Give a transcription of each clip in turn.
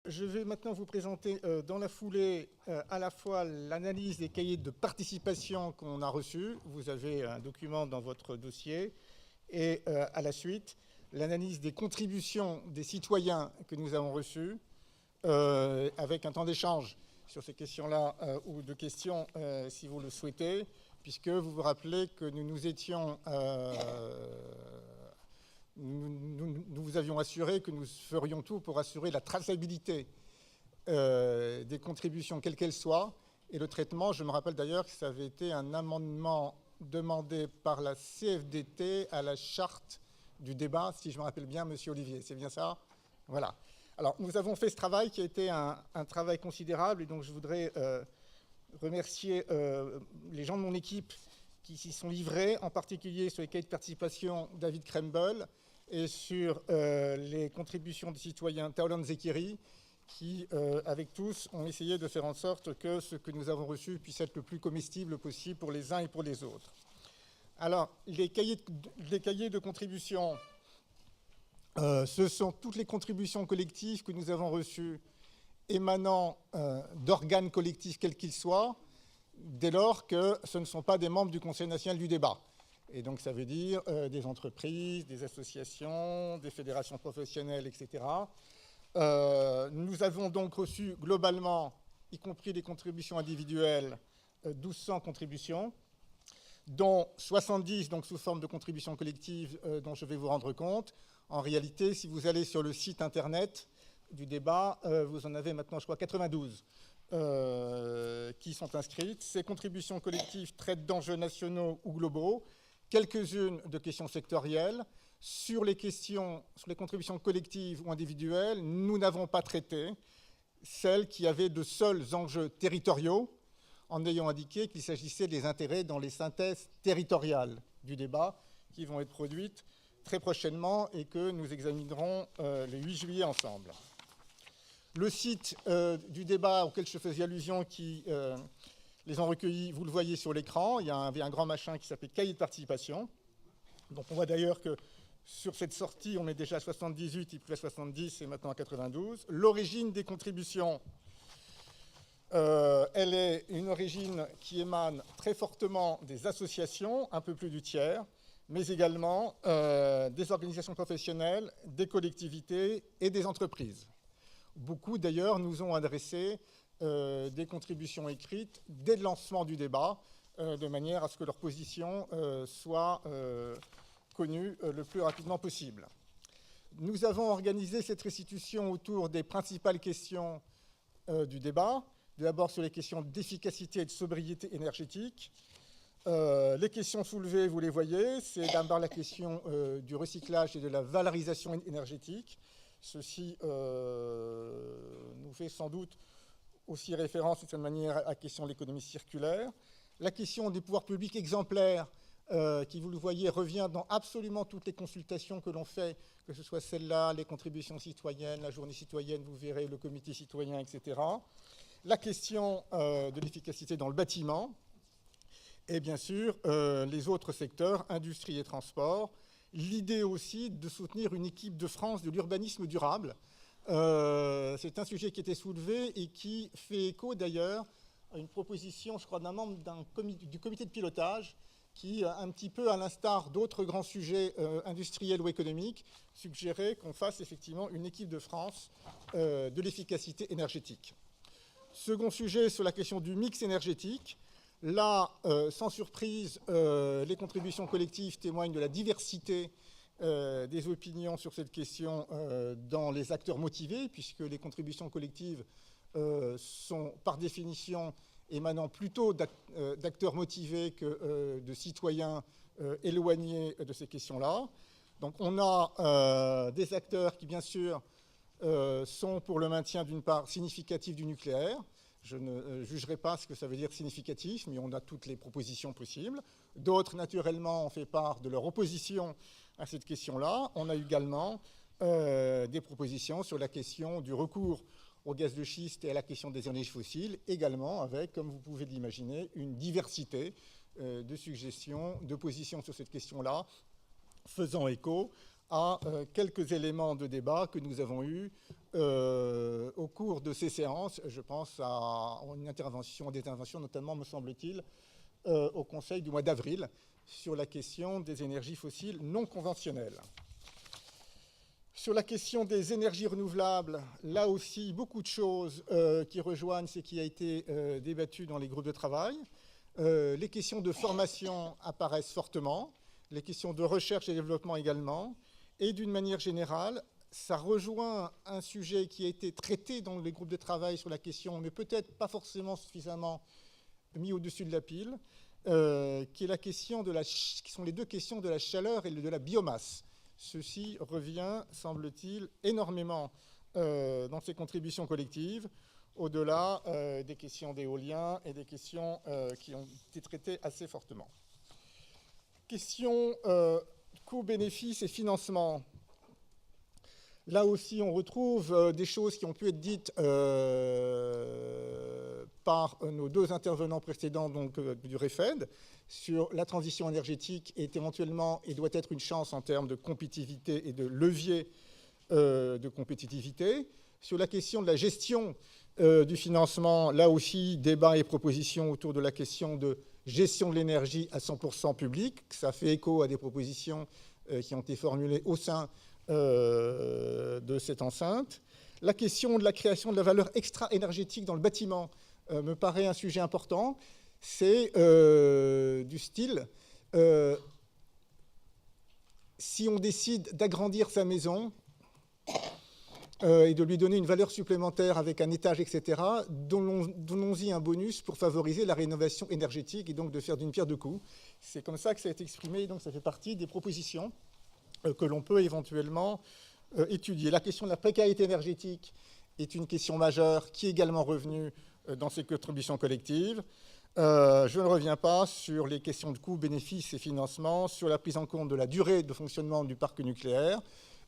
Je vais maintenant vous présenter dans la foulée à la fois l'analyse des cahiers de participation qu'on a reçus. Vous avez un document dans votre dossier. Et à la suite, l'analyse des contributions des citoyens que nous avons reçues avec un temps d'échange sur ces questions-là ou de questions si vous le souhaitez, puisque vous vous rappelez que nous vous avions assuré que nous ferions tout pour assurer la traçabilité des contributions, quelles qu'elles soient, et le traitement. Je me rappelle d'ailleurs que ça avait été un amendement demandé par la CFDT à la charte du débat, si je me rappelle bien, Monsieur Olivier. C'est bien ça? Voilà. Alors, nous avons fait ce travail qui a été un travail considérable, et donc je voudrais remercier les gens de mon équipe qui s'y sont livrés, en particulier sur les cahiers de participation David Krembel et sur les contributions des citoyens Taolan Zekiri, qui, avec tous, ont essayé de faire en sorte que ce que nous avons reçu puisse être le plus comestible possible pour les uns et pour les autres. Alors, les cahiers de contribution, ce sont toutes les contributions collectives que nous avons reçues émanant d'organes collectifs quels qu'ils soient, dès lors que ce ne sont pas des membres du Conseil national du débat. Et donc ça veut dire des entreprises, des associations, des fédérations professionnelles, etc. Nous avons donc reçu globalement, y compris les contributions individuelles, 1200 contributions, dont 70 donc, sous forme de contributions collectives dont je vais vous rendre compte. En réalité, si vous allez sur le site internet du débat, vous en avez maintenant, je crois, 92 qui sont inscrites. Ces contributions collectives traitent d'enjeux nationaux ou globaux, quelques-unes de questions sectorielles. Sur les contributions collectives ou individuelles, nous n'avons pas traité celles qui avaient de seuls enjeux territoriaux, en ayant indiqué qu'il s'agissait des intérêts dans les synthèses territoriales du débat qui vont être produites très prochainement et que nous examinerons le 8 juillet ensemble. Le site du débat auquel je faisais allusion qui les ont recueillis, vous le voyez sur l'écran, il y avait un grand machin qui s'appelait cahier de participation. Donc on voit d'ailleurs que sur cette sortie, on est déjà à 78, il plus à 70 et maintenant à 92. L'origine des contributions, elle est une origine qui émane très fortement des associations, un peu plus du tiers, mais également des organisations professionnelles, des collectivités et des entreprises. Beaucoup, d'ailleurs, nous ont adressé des contributions écrites dès le lancement du débat, de manière à ce que leur position soit connue le plus rapidement possible. Nous avons organisé cette restitution autour des principales questions du débat. D'abord sur les questions d'efficacité et de sobriété énergétique. Les questions soulevées, vous les voyez, c'est d'abord la question du recyclage et de la valorisation énergétique. Ceci nous fait sans doute aussi référence d'une certaine manière à la question de l'économie circulaire. La question des pouvoirs publics exemplaires, qui, vous le voyez, revient dans absolument toutes les consultations que l'on fait, que ce soit celle-là, les contributions citoyennes, la journée citoyenne, vous verrez, le comité citoyen, etc. La question de l'efficacité dans le bâtiment, et bien sûr, les autres secteurs, industrie et transport. L'idée aussi de soutenir une équipe de France de l'urbanisme durable. C'est un sujet qui était soulevé et qui fait écho d'ailleurs à une proposition, je crois, d'un membre du comité de pilotage qui, un petit peu à l'instar d'autres grands sujets industriels ou économiques, suggérait qu'on fasse effectivement une équipe de France de l'efficacité énergétique. Second sujet sur la question du mix énergétique. Là, sans surprise, les contributions collectives témoignent de la diversité des opinions sur cette question dans les acteurs motivés, puisque les contributions collectives sont par définition émanant plutôt d'acteurs motivés que de citoyens éloignés de ces questions-là. Donc on a des acteurs qui, bien sûr, sont pour le maintien d'une part significative du nucléaire. Je ne jugerai pas ce que ça veut dire significatif, mais on a toutes les propositions possibles. D'autres, naturellement, ont fait part de leur opposition à cette question-là. On a également des propositions sur la question du recours au gaz de schiste et à la question des énergies fossiles, également avec, comme vous pouvez l'imaginer, une diversité de suggestions, de positions sur cette question-là, faisant écho à quelques éléments de débat que nous avons eus au cours cours de ces séances. Je pense à des interventions notamment, me semble-t-il, au Conseil du mois d'avril sur la question des énergies fossiles non conventionnelles. Sur la question des énergies renouvelables, là aussi, beaucoup de choses qui rejoignent ce qui a été débattu dans les groupes de travail. Les questions de formation apparaissent fortement, les questions de recherche et développement également, et d'une manière générale, ça rejoint un sujet qui a été traité dans les groupes de travail sur la question, mais peut-être pas forcément suffisamment mis au-dessus de la pile, qui est la question qui sont les deux questions de la chaleur et de la biomasse. Ceci revient, semble-t-il, énormément dans ces contributions collectives, au-delà des questions d'éolien et des questions qui ont été traitées assez fortement. Question coût-bénéfice et financement. Là aussi, on retrouve des choses qui ont pu être dites par nos deux intervenants précédents donc, du REFED sur la transition énergétique est éventuellement et doit être une chance en termes de compétitivité et de levier de compétitivité. Sur la question de la gestion du financement, là aussi, débat et propositions autour de la question de gestion de l'énergie à 100% public. Ça fait écho à des propositions qui ont été formulées au sein de cette enceinte. La question de la création de la valeur extra-énergétique dans le bâtiment me paraît un sujet important. C'est du style, si on décide d'agrandir sa maison et de lui donner une valeur supplémentaire avec un étage, etc., donnons-y un bonus pour favoriser la rénovation énergétique et donc de faire d'une pierre deux coups. C'est comme ça que ça a été exprimé, et donc ça fait partie des propositions que l'on peut éventuellement étudier. La question de la précarité énergétique est une question majeure qui est également revenue dans ces contributions collectives. Je ne reviens pas sur les questions de coûts, bénéfices et financement, sur la prise en compte de la durée de fonctionnement du parc nucléaire.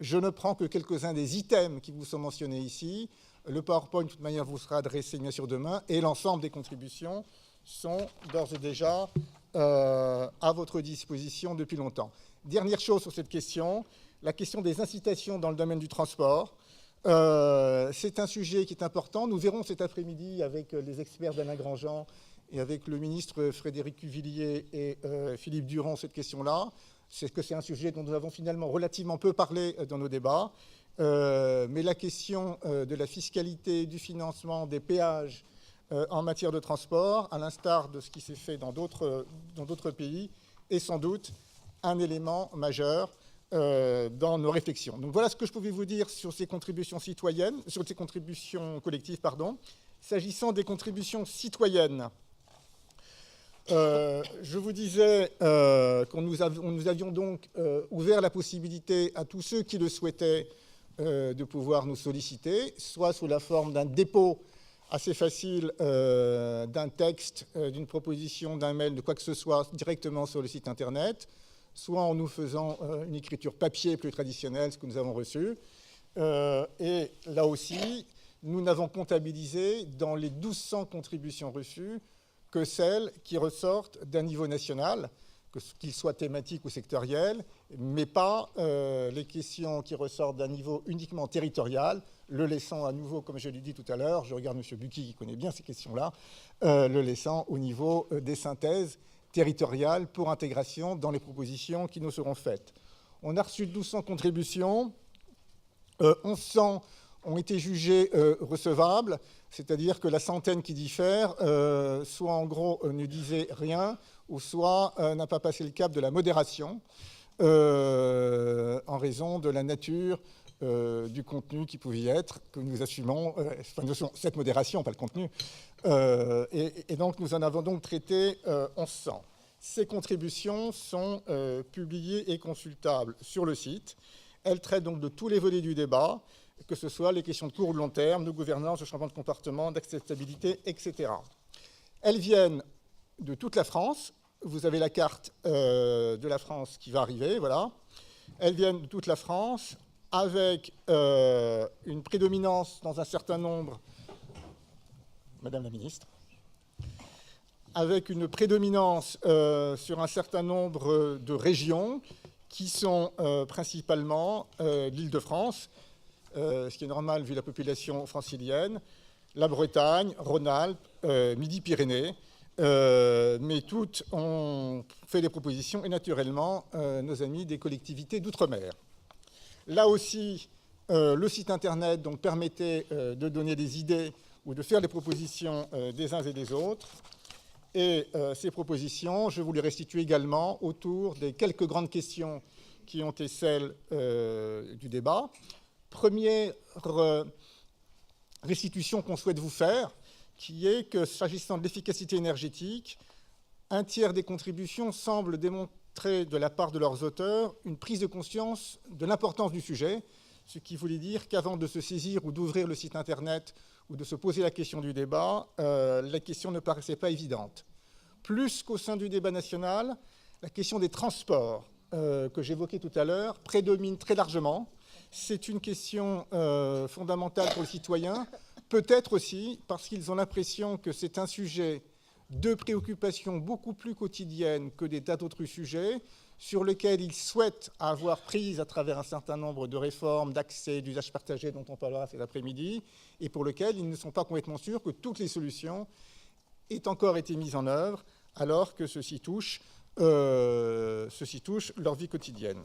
Je ne prends que quelques-uns des items qui vous sont mentionnés ici. Le PowerPoint, de toute manière, vous sera adressé bien sûr demain, et l'ensemble des contributions sont d'ores et déjà à votre disposition depuis longtemps. Dernière chose sur cette question, la question des incitations dans le domaine du transport. C'est un sujet qui est important. Nous verrons cet après-midi avec les experts d'Alain Grandjean et avec le ministre Frédéric Cuvillier et Philippe Durand cette question-là. C'est un sujet dont nous avons finalement relativement peu parlé dans nos débats. Mais la question de la fiscalité, du financement, des péages en matière de transport, à l'instar de ce qui s'est fait dans d'autres pays, est sans doute un élément majeur dans nos réflexions. Donc voilà ce que je pouvais vous dire sur ces contributions citoyennes, sur ces contributions collectives, pardon. S'agissant des contributions citoyennes, je vous disais qu'on nous avions donc ouvert la possibilité à tous ceux qui le souhaitaient de pouvoir nous solliciter, soit sous la forme d'un dépôt assez facile d'un texte, d'une proposition, d'un mail, de quoi que ce soit, directement sur le site Internet, soit en nous faisant une écriture papier plus traditionnelle, ce que nous avons reçu. Et là aussi, nous n'avons comptabilisé dans les 1200 contributions reçues que celles qui ressortent d'un niveau national, qu'ils soient thématiques ou sectoriels, mais pas les questions qui ressortent d'un niveau uniquement territorial, le laissant à nouveau, comme je l'ai dit tout à l'heure, je regarde M. Bucky qui connaît bien ces questions-là, le laissant au niveau des synthèses territoriales pour intégration dans les propositions qui nous seront faites. On a reçu 1200 contributions, 1100 ont été jugées recevables, c'est-à-dire que la centaine qui diffère, soit en gros ne disait rien, ou soit n'a pas passé le cap de la modération, en raison de la nature du contenu qui pouvait y être, que nous assumons, cette modération, pas le contenu, et donc nous en avons donc traité 1100. Ces contributions sont publiées et consultables sur le site. Elles traitent donc de tous les volets du débat, que ce soit les questions de court ou de long terme, de gouvernance, de changement de comportement, d'acceptabilité, etc. Elles viennent de toute la France. Vous avez la carte de la France qui va arriver, voilà. Elles viennent de toute la France avec une prédominance dans un certain nombre, Madame la Ministre, avec une prédominance sur un certain nombre de régions qui sont principalement l'Île-de-France, ce qui est normal vu la population francilienne, la Bretagne, Rhône-Alpes, Midi-Pyrénées, mais toutes ont fait des propositions, et naturellement, nos amis des collectivités d'outre-mer. Là aussi, le site internet donc, permettait de donner des idées ou de faire des propositions des uns et des autres. Et ces propositions, je vous les restitue également autour des quelques grandes questions qui ont été celles du débat. Première restitution qu'on souhaite vous faire, qui est que, s'agissant de l'efficacité énergétique, un tiers des contributions semblent démontrer de la part de leurs auteurs une prise de conscience de l'importance du sujet, ce qui voulait dire qu'avant de se saisir ou d'ouvrir le site internet ou de se poser la question du débat, la question ne paraissait pas évidente. Plus qu'au sein du débat national, la question des transports que j'évoquais tout à l'heure prédomine très largement. C'est une question fondamentale pour les citoyens, peut-être aussi parce qu'ils ont l'impression que c'est un sujet de préoccupation beaucoup plus quotidienne que des tas d'autres sujets sur lesquels ils souhaitent avoir prise à travers un certain nombre de réformes, d'accès, d'usage partagé dont on parlera cet après-midi, et pour lesquels ils ne sont pas complètement sûrs que toutes les solutions aient encore été mises en œuvre, alors que ceci touche leur vie quotidienne.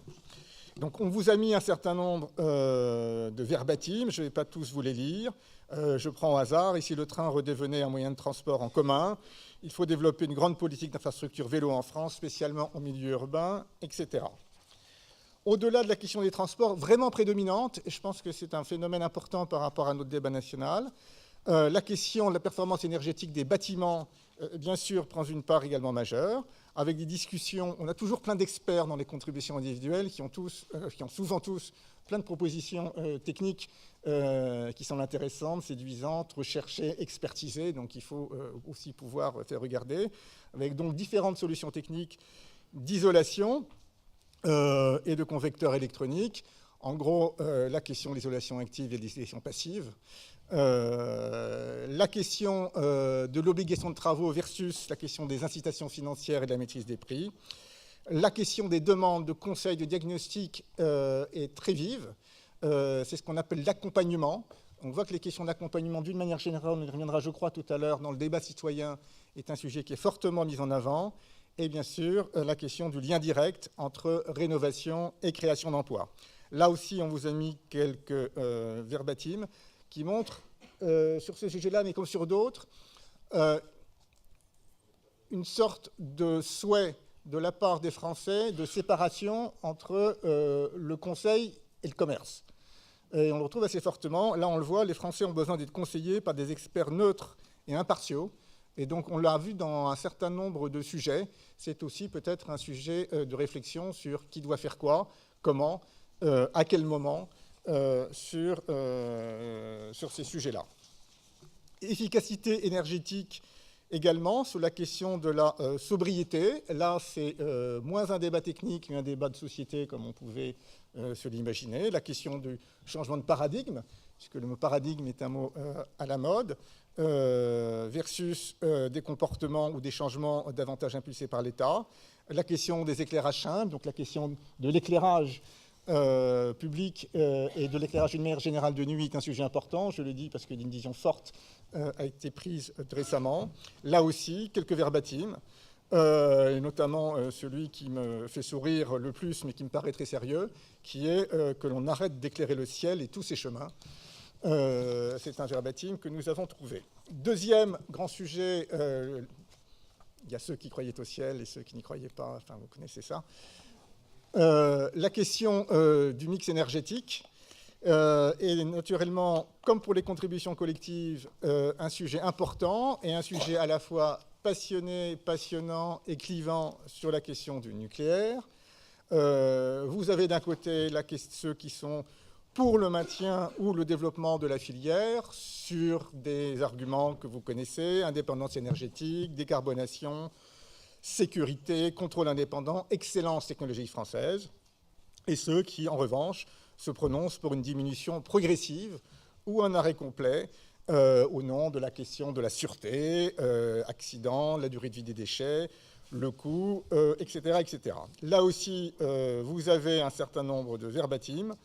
Donc on vous a mis un certain nombre de verbatim, je ne vais pas tous vous les lire, je prends au hasard, ici le train redevenait un moyen de transport en commun, il faut développer une grande politique d'infrastructure vélo en France, spécialement en milieu urbain, etc. Au-delà de la question des transports, vraiment prédominante, et je pense que c'est un phénomène important par rapport à notre débat national, la question de la performance énergétique des bâtiments, bien sûr, prend une part également majeure, avec des discussions. On a toujours plein d'experts dans les contributions individuelles qui ont souvent tous plein de propositions techniques qui sont intéressantes, séduisantes, recherchées, expertisées. Donc il faut aussi pouvoir faire regarder, avec donc différentes solutions techniques d'isolation et de convecteurs électroniques. En gros, la question de l'isolation active et de l'isolation passive. La question de l'obligation de travaux versus la question des incitations financières et de la maîtrise des prix. La question des demandes de conseils de diagnostic est très vive. C'est ce qu'on appelle l'accompagnement. On voit que les questions d'accompagnement, d'une manière générale, on y reviendra, je crois, tout à l'heure, dans le débat citoyen, est un sujet qui est fortement mis en avant. Et bien sûr, la question du lien direct entre rénovation et création d'emplois. Là aussi, on vous a mis quelques verbatim qui montrent, sur ce sujet-là, mais comme sur d'autres, une sorte de souhait de la part des Français de séparation entre le conseil et le commerce. Et on le retrouve assez fortement. Là, on le voit, les Français ont besoin d'être conseillés par des experts neutres et impartiaux. Et donc, on l'a vu dans un certain nombre de sujets. C'est aussi peut-être un sujet de réflexion sur qui doit faire quoi, comment, à quel moment, sur ces sujets-là. Efficacité énergétique également, sur la question de la sobriété. Là, c'est moins un débat technique, mais un débat de société, comme on pouvait se l'imaginer. La question du changement de paradigme, puisque le mot paradigme est un mot à la mode, versus des comportements ou des changements davantage impulsés par l'État. La question des éclairages simples, donc la question de l'éclairage public et de l'éclairage d'une manière générale de nuit est un sujet important. Je le dis parce qu'une décision forte a été prise récemment. Là aussi, quelques verbatim, et notamment celui qui me fait sourire le plus, mais qui me paraît très sérieux, qui est que l'on arrête d'éclairer le ciel et tous ses chemins. C'est un verbatim que nous avons trouvé. Deuxième grand sujet, il y a ceux qui croyaient au ciel et ceux qui n'y croyaient pas, enfin vous connaissez ça. La question du mix énergétique est naturellement, comme pour les contributions collectives, un sujet important et un sujet à la fois passionné, passionnant et clivant sur la question du nucléaire. Vous avez d'un côté ceux qui sont pour le maintien ou le développement de la filière sur des arguments que vous connaissez, indépendance énergétique, décarbonation, sécurité, contrôle indépendant, excellence technologique française, et ceux qui, en revanche, se prononcent pour une diminution progressive ou un arrêt complet au nom de la question de la sûreté, accident, la durée de vie des déchets, le coût, etc., etc. Là aussi, vous avez un certain nombre de verbatim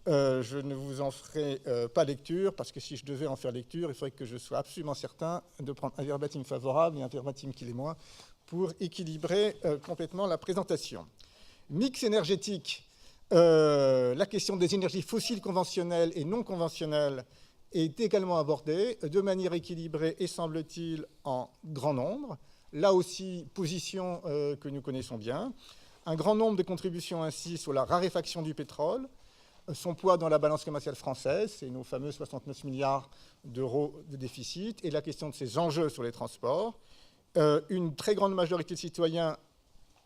Je ne vous en ferai pas lecture, parce que si je devais en faire lecture, il faudrait que je sois absolument certain de prendre un verbatim favorable et un verbatim qui l'est moins, pour équilibrer complètement la présentation. Mix énergétique, la question des énergies fossiles conventionnelles et non conventionnelles est également abordée de manière équilibrée et, semble-t-il, en grand nombre. Là aussi, position que nous connaissons bien. Un grand nombre de contributions ainsi sur la raréfaction du pétrole, son poids dans la balance commerciale française, c'est nos fameux 69 milliards d'euros de déficit, et la question de ces enjeux sur les transports. Une très grande majorité de citoyens,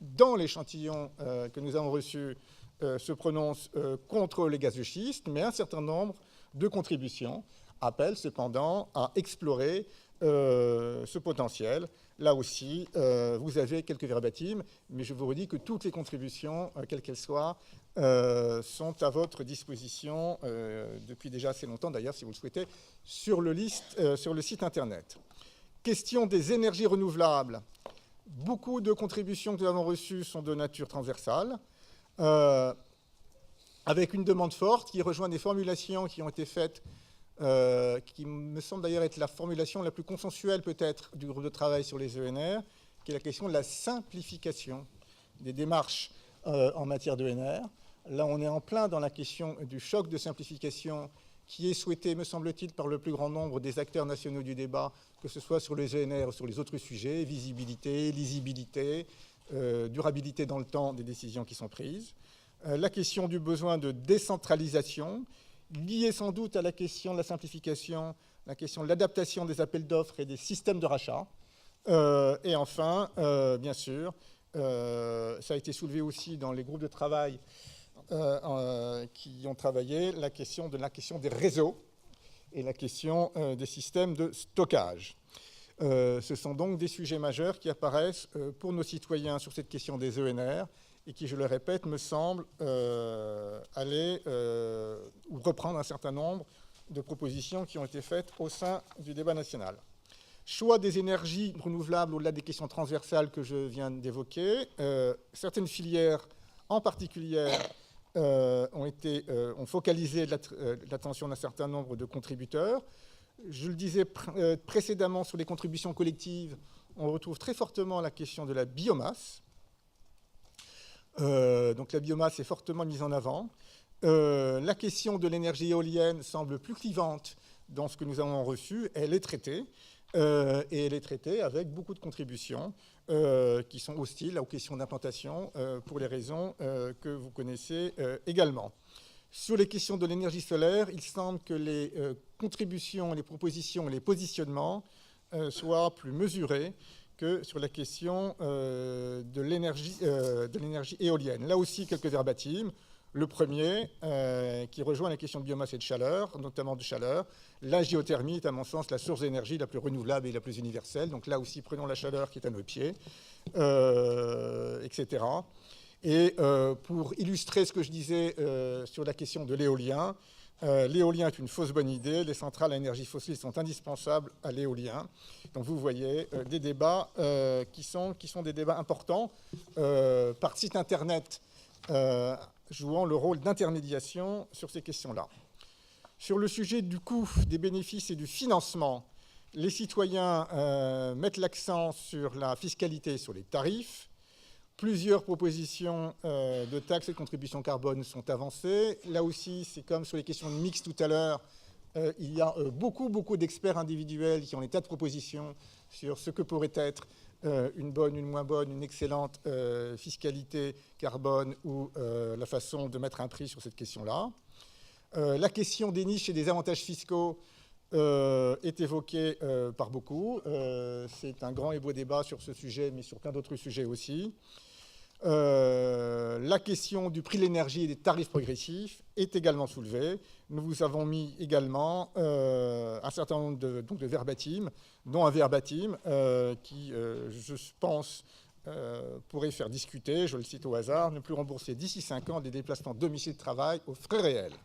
dans l'échantillon que nous avons reçu, se prononcent contre les gaz de schiste, mais un certain nombre de contributions appellent cependant à explorer ce potentiel. Là aussi, vous avez quelques verbatims, mais je vous redis que toutes les contributions, quelles qu'elles soient, sont à votre disposition depuis déjà assez longtemps, d'ailleurs, si vous le souhaitez, sur le site Internet. Question des énergies renouvelables. Beaucoup de contributions que nous avons reçues sont de nature transversale, avec une demande forte qui rejoint des formulations qui ont été faites, qui me semble d'ailleurs être la formulation la plus consensuelle peut-être du groupe de travail sur les ENR, qui est la question de la simplification des démarches en matière d'ENR. Là, on est en plein dans la question du choc de simplification qui est souhaité, me semble-t-il, par le plus grand nombre des acteurs nationaux du débat, que ce soit sur les ENR ou sur les autres sujets, visibilité, lisibilité, durabilité dans le temps des décisions qui sont prises. La question du besoin de décentralisation, liée sans doute à la question de la simplification, la question de l'adaptation des appels d'offres et des systèmes de rachat. Et enfin, bien sûr, ça a été soulevé aussi dans les groupes de travail qui ont travaillé, la question des réseaux et la question des systèmes de stockage. Ce sont donc des sujets majeurs qui apparaissent pour nos citoyens sur cette question des ENR et qui, je le répète, me semblent aller ou reprendre un certain nombre de propositions qui ont été faites au sein du débat national. Choix des énergies renouvelables au-delà des questions transversales que je viens d'évoquer. Certaines filières en particulier ont focalisé l'attention d'un certain nombre de contributeurs. Je le disais précédemment, sur les contributions collectives, on retrouve très fortement la question de la biomasse. Donc la biomasse est fortement mise en avant. La question de l'énergie éolienne semble plus clivante dans ce que nous avons reçu. Elle est traitée, et elle est traitée avec beaucoup de contributions qui sont hostiles aux questions d'implantation pour les raisons que vous connaissez également. Sur les questions de l'énergie solaire, il semble que les contributions, les propositions et les positionnements soient plus mesurés que sur la question de l'énergie éolienne. Là aussi, quelques verbatims. Le premier, qui rejoint la question de biomasse et de chaleur, notamment de chaleur. La géothermie est, à mon sens, la source d'énergie la plus renouvelable et la plus universelle. Donc là aussi, prenons la chaleur qui est à nos pieds, etc. Et pour illustrer ce que je disais sur la question de l'éolien, l'éolien est une fausse bonne idée. Les centrales à énergie fossile sont indispensables à l'éolien. Donc vous voyez des débats qui sont des débats importants par site Internet jouant le rôle d'intermédiation sur ces questions-là. Sur le sujet du coût, des bénéfices et du financement, les citoyens mettent l'accent sur la fiscalité et sur les tarifs. Plusieurs propositions de taxes et de contributions carbone sont avancées. Là aussi, c'est comme sur les questions de mix tout à l'heure, il y a beaucoup d'experts individuels qui ont des tas de propositions sur ce que pourrait être une bonne, une moins bonne, une excellente fiscalité carbone ou la façon de mettre un prix sur cette question-là. La question des niches et des avantages fiscaux est évoquée par beaucoup. C'est un grand et beau débat sur ce sujet, mais sur plein d'autres sujets aussi. La question du prix de l'énergie et des tarifs progressifs est également soulevée. Nous vous avons mis également un certain nombre de verbatims, dont un verbatim qui, je pense, pourrait faire discuter, je le cite au hasard, ne plus rembourser d'ici 5 ans des déplacements domicile-travail aux frais réels.